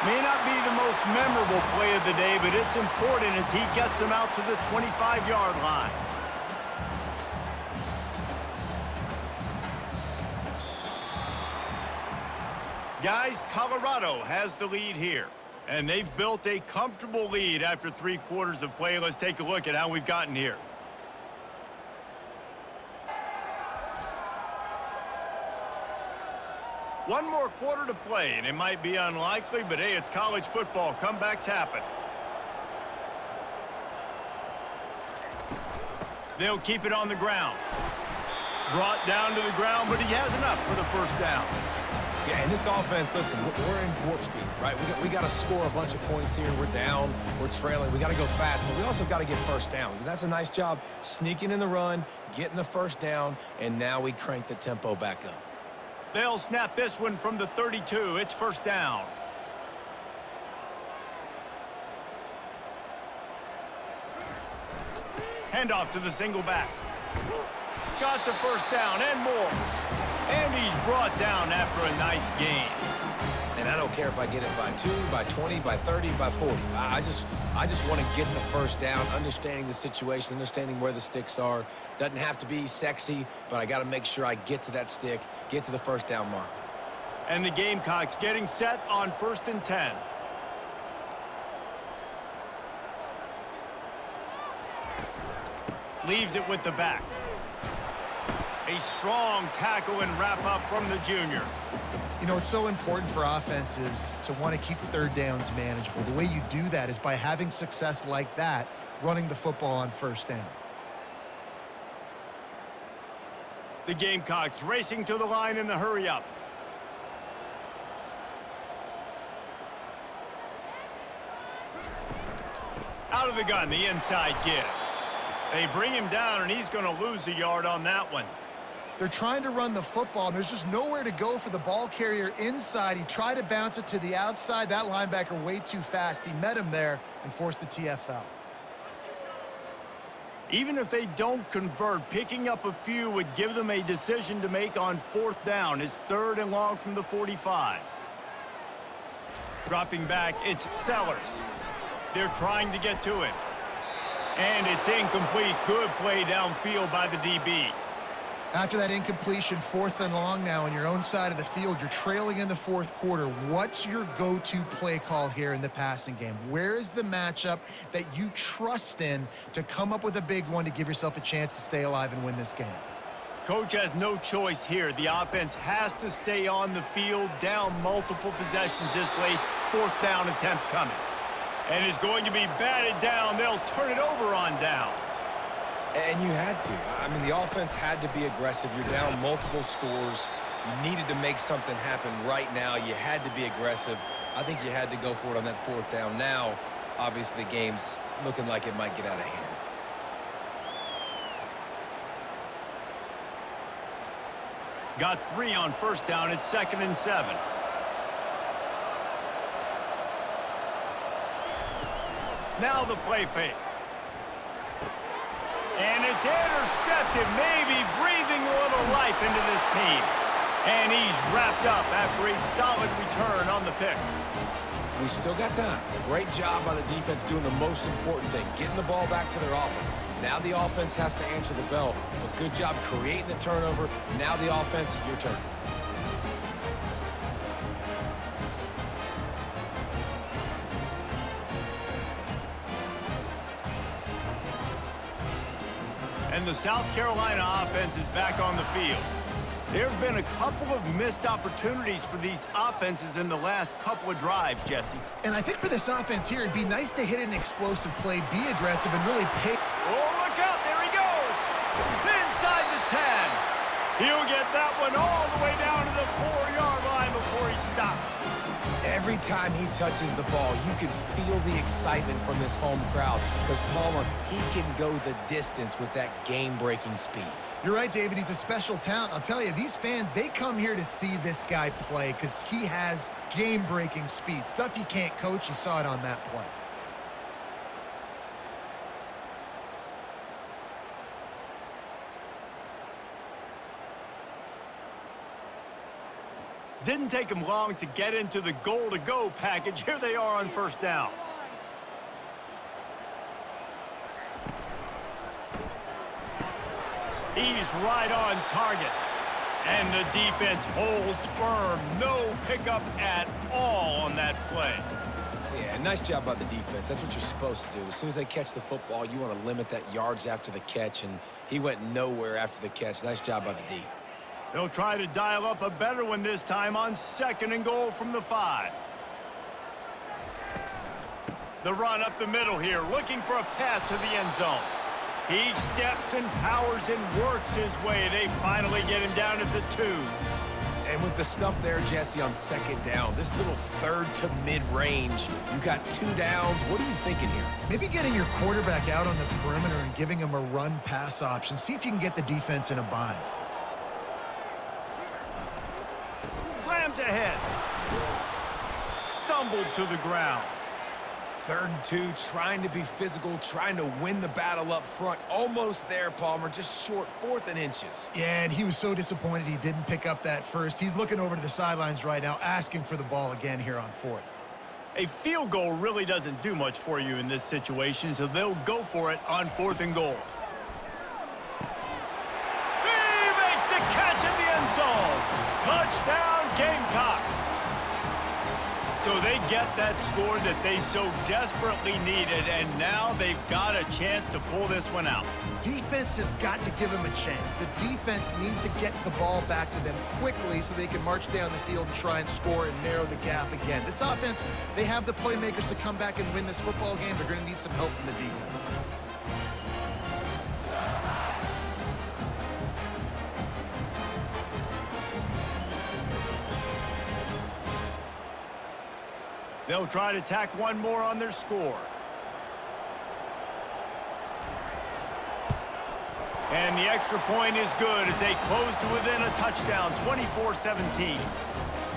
May not be the most memorable play of the day, but it's important as he gets them out to the 25-yard line. Guys, Colorado has the lead here. And they've built a comfortable lead after 3 quarters of play. Let's take a look at how we've gotten here. One more quarter to play, and it might be unlikely, but hey, it's college football. Comebacks happen. They'll keep it on the ground. Brought down to the ground, but he has enough for the first down. Yeah, and this offense, listen, we're in warp speed, right? We got to score a bunch of points here. We're down, we're trailing. We got to go fast, but we also got to get first downs. And that's a nice job sneaking in the run, getting the first down, and now we crank the tempo back up. They'll snap this one from the 32. It's first down. Handoff to the single back. Got the first down and more. And he's brought down after a nice gain. And I don't care if I get it by 2, by 20, by 30, by 40. I just want to get the first down, understanding the situation, understanding where the sticks are. Doesn't have to be sexy, but I got to make sure I get to that stick, get to the first down mark. And the Gamecocks getting set on 1st and 10. Leaves it with the back. A strong tackle and wrap up from the junior. You know, it's so important for offenses to want to keep third downs manageable. The way you do that is by having success like that, running the football on first down. The Gamecocks racing to the line in the hurry-up. Out of the gun, the inside give. They bring him down, and he's going to lose a yard on that one. They're trying to run the football, and there's just nowhere to go for the ball carrier inside. He tried to bounce it to the outside. That linebacker way too fast. He met him there and forced the TFL. Even if they don't convert, picking up a few would give them a decision to make on 4th down. It's 3rd and long from the 45. Dropping back, it's Sellers. They're trying to get to it. And it's incomplete. Good play downfield by the DB. After that incompletion, 4th and long now on your own side of the field, you're trailing in the 4th quarter. What's your go-to play call here in the passing game? Where is the matchup that you trust in to come up with a big one to give yourself a chance to stay alive and win this game? Coach has no choice here. The offense has to stay on the field, down multiple possessions this late. 4th down attempt coming. And is going to be batted down. They'll turn it over on downs. And you had to. I mean, the offense had to be aggressive. You're down multiple scores. You needed to make something happen right now. You had to be aggressive. I think you had to go for it on that 4th down. Now, obviously, the game's looking like it might get out of hand. Got 3 on 1st down. It's 2nd and 7. Now the play fake. And it's intercepted, maybe breathing a little life into this team. And he's wrapped up after a solid return on the pick. We still got time. Great job by the defense doing the most important thing, getting the ball back to their offense. Now the offense has to answer the bell. A good job creating the turnover. Now the offense, your turn. And the South Carolina offense is back on the field. There have been a couple of missed opportunities for these offenses in the last couple of drives, Jesse. And I think for this offense here, it'd be nice to hit an explosive play, be aggressive, and really pay. Oh, look out. There he goes. Inside the 10. He'll get that one all the way down to the 4-yard line before he stops. Every time he touches the ball, you can feel the excitement from this home crowd because Palmer, he can go the distance with that game-breaking speed. You're right, David. He's a special talent. I'll tell you, these fans, they come here to see this guy play because he has game-breaking speed. Stuff you can't coach. You saw it on that play. Didn't take him long to get into the goal-to-go package. Here they are on 1st down. He's right on target. And the defense holds firm. No pickup at all on that play. Yeah, nice job by the defense. That's what you're supposed to do. As soon as they catch the football, you want to limit that yards after the catch, and he went nowhere after the catch. Nice job by the D. They'll try to dial up a better one this time on 2nd and goal from the 5. The run up the middle here, looking for a path to the end zone. He steps and powers and works his way. They finally get him down at the 2. And with the stuff there, Jesse, on 2nd down, this little 3rd to mid-range, you got 2 downs. What are you thinking here? Maybe getting your quarterback out on the perimeter and giving him a run-pass option. See if you can get the defense in a bind. Slams ahead. Stumbled to the ground. 3rd and 2, trying to be physical, trying to win the battle up front. Almost there, Palmer, just short, 4th and inches. Yeah, and he was so disappointed he didn't pick up that first. He's looking over to the sidelines right now, asking for the ball again here on 4th. A field goal really doesn't do much for you in this situation, so they'll go for it on 4th and goal. He makes the catch in the end zone. Touchdown, Gamecocks. So they get that score that they so desperately needed, and now they've got a chance to pull this one out. Defense has got to give them a chance. The defense needs to get the ball back to them quickly so they can march down the field and try and score and narrow the gap again. This offense, they have the playmakers to come back and win this football game. They're going to need some help from the defense. They'll try to tack one more on their score. And the extra point is good as they close to within a touchdown, 24-17.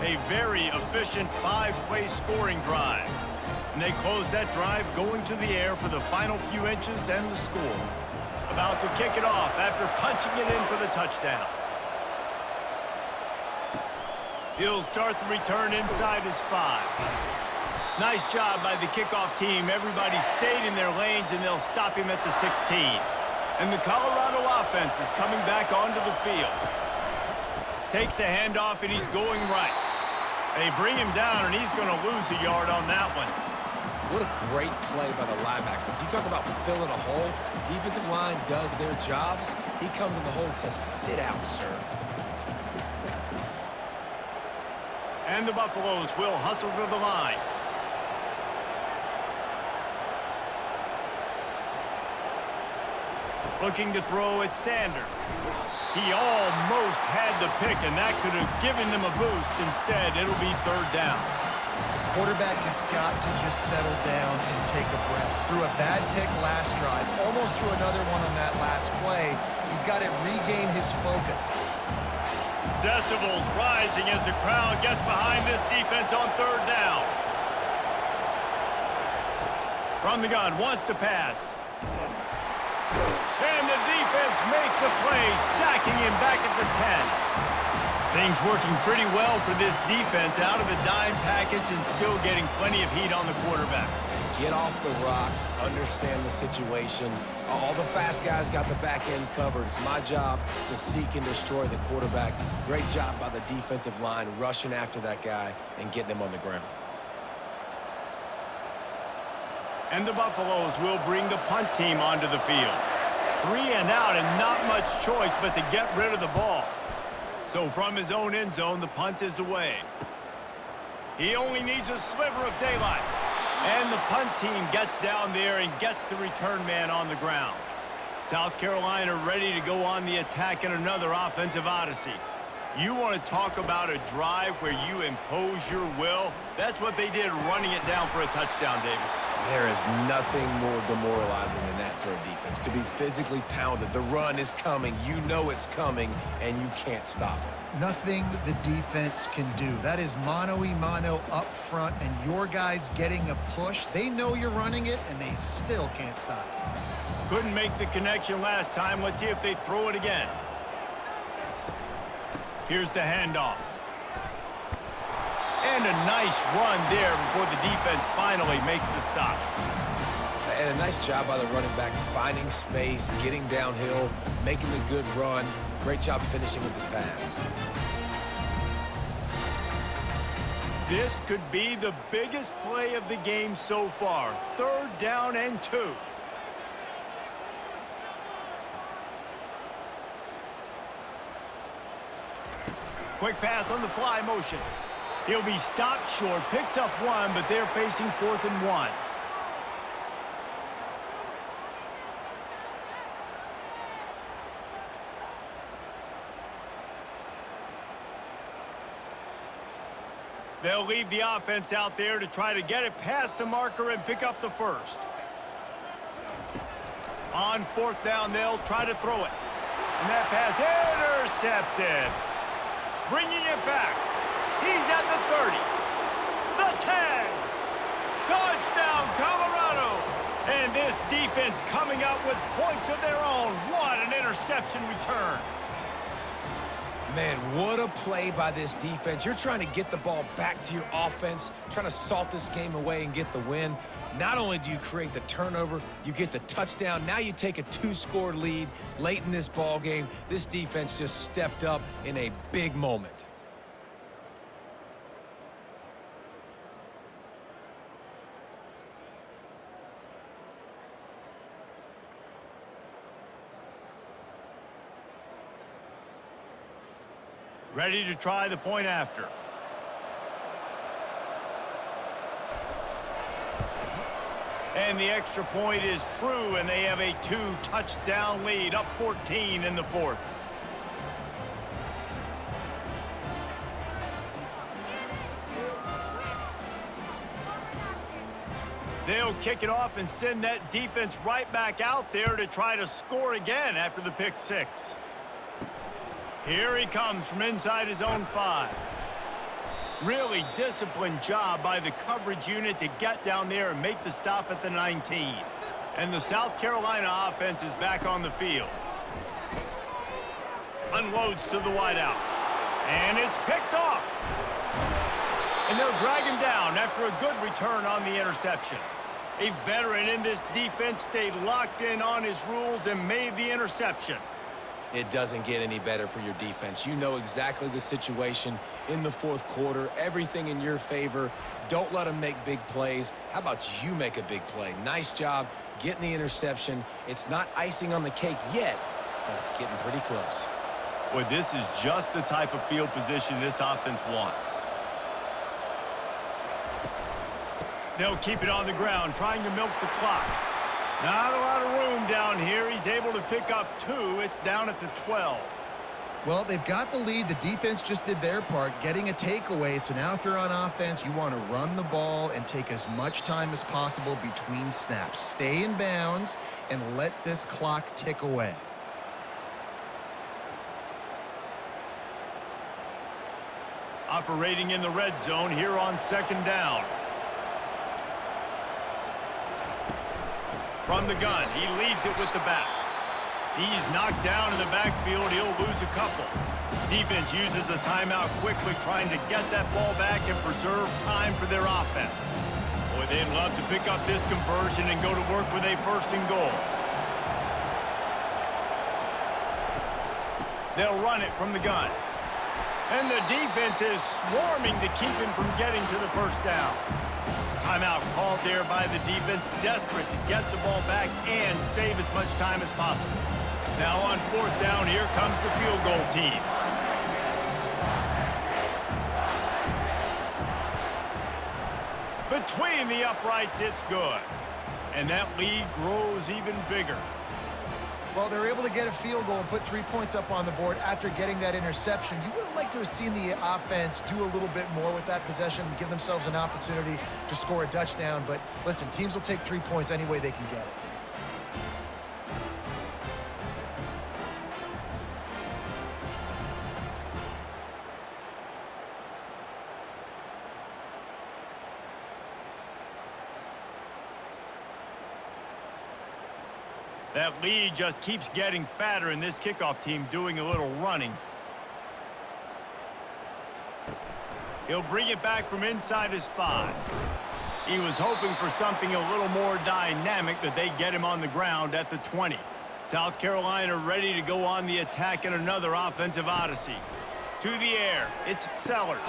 A very efficient 5-play scoring drive. And they close that drive going to the air for the final few inches and the score. About to kick it off after punching it in for the touchdown. He'll start the return inside his 5. Nice job by the kickoff team. Everybody stayed in their lanes, and they'll stop him at the 16. And the Colorado offense is coming back onto the field. Takes the handoff, and he's going right. They bring him down, and he's going to lose a yard on that one. What a great play by the linebacker. You talk about filling a hole. Defensive line does their jobs. He comes in the hole and says, sit out, sir. And the Buffaloes will hustle to the line. Looking to throw at Sanders. He almost had the pick, and that could have given them a boost. Instead, it'll be 3rd down. The quarterback has got to just settle down and take a breath. Threw a bad pick last drive, almost threw another one on that last play. He's got to regain his focus. Decibels rising as the crowd gets behind this defense on 3rd down. From the gun, wants to pass. And the defense makes a play, sacking him back at the 10. Things working pretty well for this defense, out of a dime package and still getting plenty of heat on the quarterback. Get off the rock, understand the situation. All the fast guys got the back end covered. It's my job to seek and destroy the quarterback. Great job by the defensive line, rushing after that guy and getting him on the ground. And the Buffaloes will bring the punt team onto the field. 3 and out, and not much choice but to get rid of the ball. So from his own end zone, the punt is away. He only needs a sliver of daylight. And the punt team gets down there and gets the return man on the ground. South Carolina ready to go on the attack in another offensive odyssey. You want to talk about a drive where you impose your will? That's what they did, running it down for a touchdown, David. There is nothing more demoralizing than that for a defense. To be physically pounded. The run is coming. You know it's coming, and you can't stop it. Nothing the defense can do. That is mano-a-mano up front, and your guys getting a push. They know you're running it, and they still can't stop it. Couldn't make the connection last time. Let's see if they throw it again. Here's the handoff. And a nice run there before the defense finally makes the stop. And a nice job by the running back, finding space, getting downhill, making a good run. Great job finishing with his pads. This could be the biggest play of the game so far. 3rd down and 2. Quick pass on the fly motion. He'll be stopped short, picks up 1, but they're facing 4th and 1. They'll leave the offense out there to try to get it past the marker and pick up the 1st. On 4th down, they'll try to throw it. And that pass intercepted. Bringing it back. He's at the 30, the 10, Touchdown, Colorado! And this defense coming up with points of their own. What an interception return. Man, what a play by this defense. You're trying to get the ball back to your offense, trying to salt this game away and get the win. Not only do you create the turnover, you get the touchdown. Now you take a 2-score lead late in this ball game. This defense just stepped up in a big moment. Ready to try the point after. And the extra point is true, and they have a 2-touchdown lead, up 14 in the fourth. They'll kick it off and send that defense right back out there to try to score again after the pick six. Here he comes from inside his own 5. Really disciplined job by the coverage unit to get down there and make the stop at the 19. And the South Carolina offense is back on the field. Unloads to the wideout. And it's picked off. And they'll drag him down after a good return on the interception. A veteran in this defense stayed locked in on his rules and made the interception. It doesn't get any better for your defense. You know exactly the situation in the fourth quarter. Everything in your favor. Don't let them make big plays. How about you make a big play? Nice job getting the interception. It's not icing on the cake yet, but it's getting pretty close. Well, this is just the type of field position this offense wants. They'll keep it on the ground, trying to milk the clock. Not a lot of room down here. He's able to pick up 2. It's down at the 12. Well, they've got the lead. The defense just did their part, getting a takeaway. So now if you're on offense, you want to run the ball and take as much time as possible between snaps. Stay in bounds and let this clock tick away. Operating in the red zone here on second down. From the gun, he leaves it with the back. He's knocked down in the backfield. He'll lose a couple. Defense uses a timeout quickly, trying to get that ball back and preserve time for their offense. Boy, they'd love to pick up this conversion and go to work with a 1st and goal. They'll run it from the gun. And the defense is swarming to keep him from getting to the 1st down. Timeout called there by the defense, desperate to get the ball back and save as much time as possible. Now on 4th down, here comes the field goal team. Between the uprights, it's good. And that lead grows even bigger. Well, they're able to get a field goal and put 3 points up on the board after getting that interception. You would have liked to have seen the offense do a little bit more with that possession and give themselves an opportunity to score a touchdown. But listen, teams will take 3 points any way they can get it. That lead just keeps getting fatter, and this kickoff team doing a little running. He'll bring it back from inside his 5. He was hoping for something a little more dynamic, that they get him on the ground at the 20. South Carolina ready to go on the attack in another offensive odyssey. To the air, it's Sellers.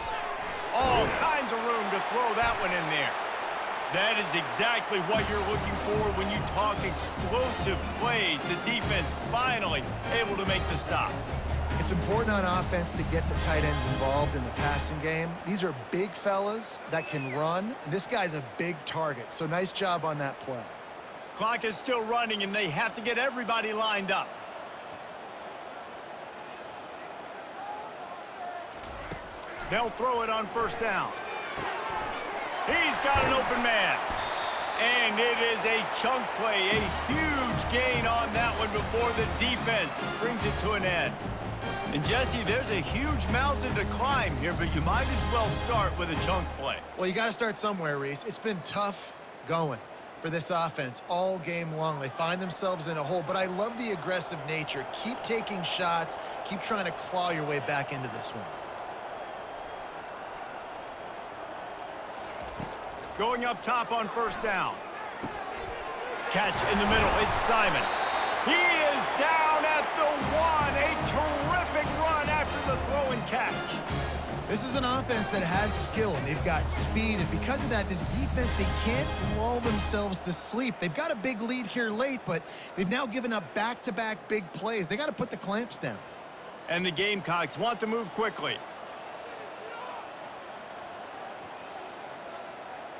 All kinds of room to throw that one in there. That is exactly what you're looking for when you talk explosive plays. The defense finally able to make the stop. It's important on offense to get the tight ends involved in the passing game. These are big fellas that can run. This guy's a big target, so nice job on that play. Clock is still running, and they have to get everybody lined up. They'll throw it on 1st down. He's got an open man. And it is a chunk play, a huge gain on that one before the defense brings it to an end. And Jesse, there's a huge mountain to climb here, but you might as well start with a chunk play. Well, you got to start somewhere, Reese. It's been tough going for this offense all game long. They find themselves in a hole, but I love the aggressive nature. Keep taking shots. Keep trying to claw your way back into this one. Going up top on first down. Catch in the middle. It's Simon. He is down at the one. A terrific run after the throw and catch. This is an offense that has skill, and they've got speed, and because of that, this defense, they can't lull themselves to sleep. They've got a big lead here late, but they've now given up back-to-back big plays. They got to put the clamps down. And the Gamecocks want to move quickly.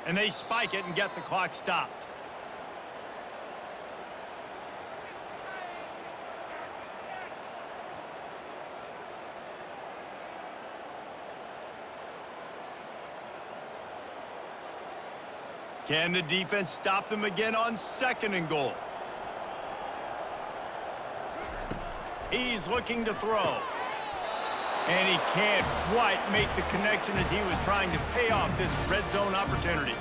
And they spike it and get the clock stopped. Can the defense stop them again on 2nd and goal? He's looking to throw. And he can't quite make the connection as he was trying to pay off this red zone opportunity.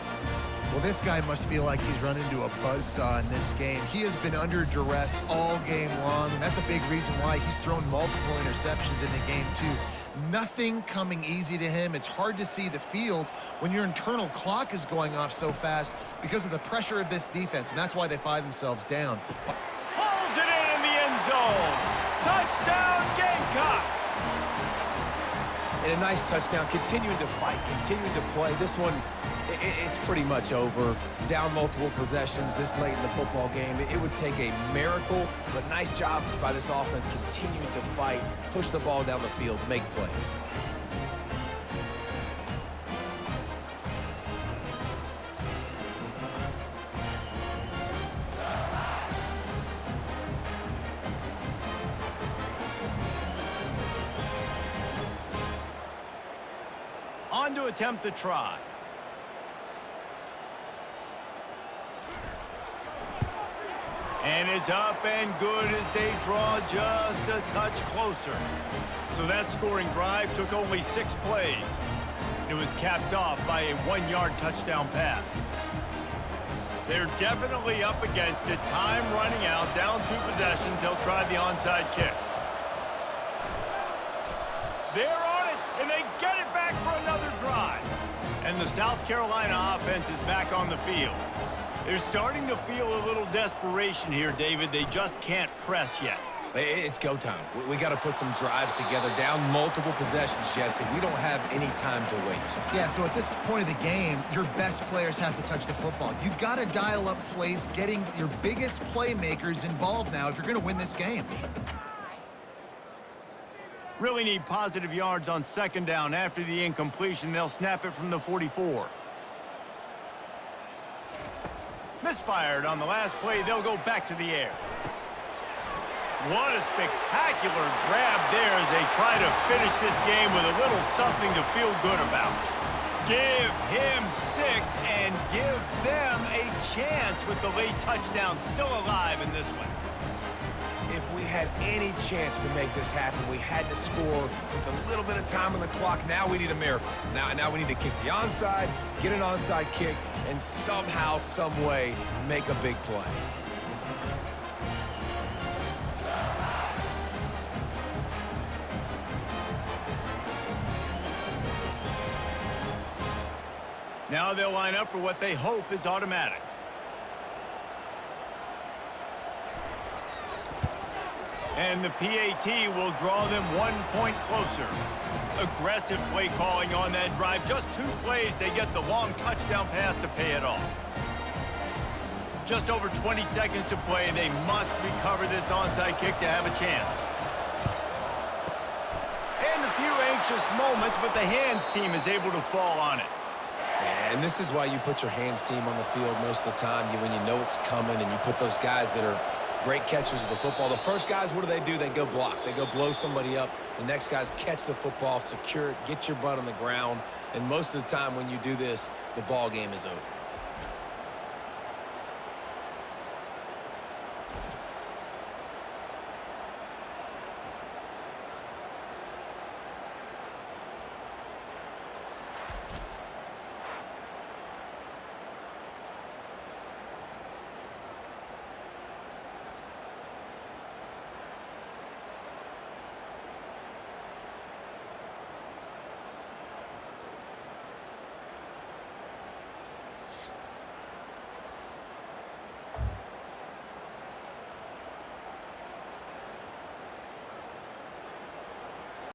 Well, this guy must feel like he's run into a buzzsaw in this game. He has been under duress all game long, and that's a big reason why he's thrown multiple interceptions in the game, too. Nothing coming easy to him. It's hard to see the field when your internal clock is going off so fast because of the pressure of this defense, and that's why they find themselves down. Pulls it in the end zone. Touchdown, Gamecocks! And a nice touchdown, continuing to fight, continuing to play. This one, it's pretty much over. Down multiple possessions this late in the football game. It would take a miracle, but nice job by this offense continuing to fight, push the ball down the field, make plays. On to attempt the try. And it's up and good as they draw just a touch closer. So that scoring drive took only 6 plays. It was capped off by a 1-yard touchdown pass. They're definitely up against it. Time running out, down 2 possessions. They'll try the onside kick. They're on it, and they get it back for another drive. And the South Carolina offense is back on the field. They're starting to feel a little desperation here, David. They just can't press yet. It's go time. We got to put some drives together, down multiple possessions, Jesse. We don't have any time to waste. Yeah, so at this point of the game, your best players have to touch the football. You've got to dial up plays, getting your biggest playmakers involved now if you're going to win this game. Really need positive yards on 2nd down. After the incompletion, they'll snap it from the 44. Misfired on the last play. They'll go back to the air. What a spectacular grab there as they try to finish this game with a little something to feel good about. Give him 6 and give them a chance with the late touchdown still alive in this one. If we had any chance to make this happen, we had to score with a little bit of time on the clock. Now we need a miracle. Now we need to kick the onside, get an onside kick, and somehow, some way, make a big play. Now they'll line up for what they hope is automatic. And the PAT will draw them 1 point closer. Aggressive play calling on that drive. Just 2 plays, they get the long touchdown pass to pay it off. Just over 20 seconds to play. They must recover this onside kick to have a chance. And a few anxious moments, but the hands team is able to fall on it. And this is why you put your hands team on the field most of the time, when you know it's coming, and you put those guys that are great catchers of the football. The first guys, what do? They go block. They go blow somebody up. The next guys catch the football, secure it, get your butt on the ground. And most of the time when you do this, the ball game is over.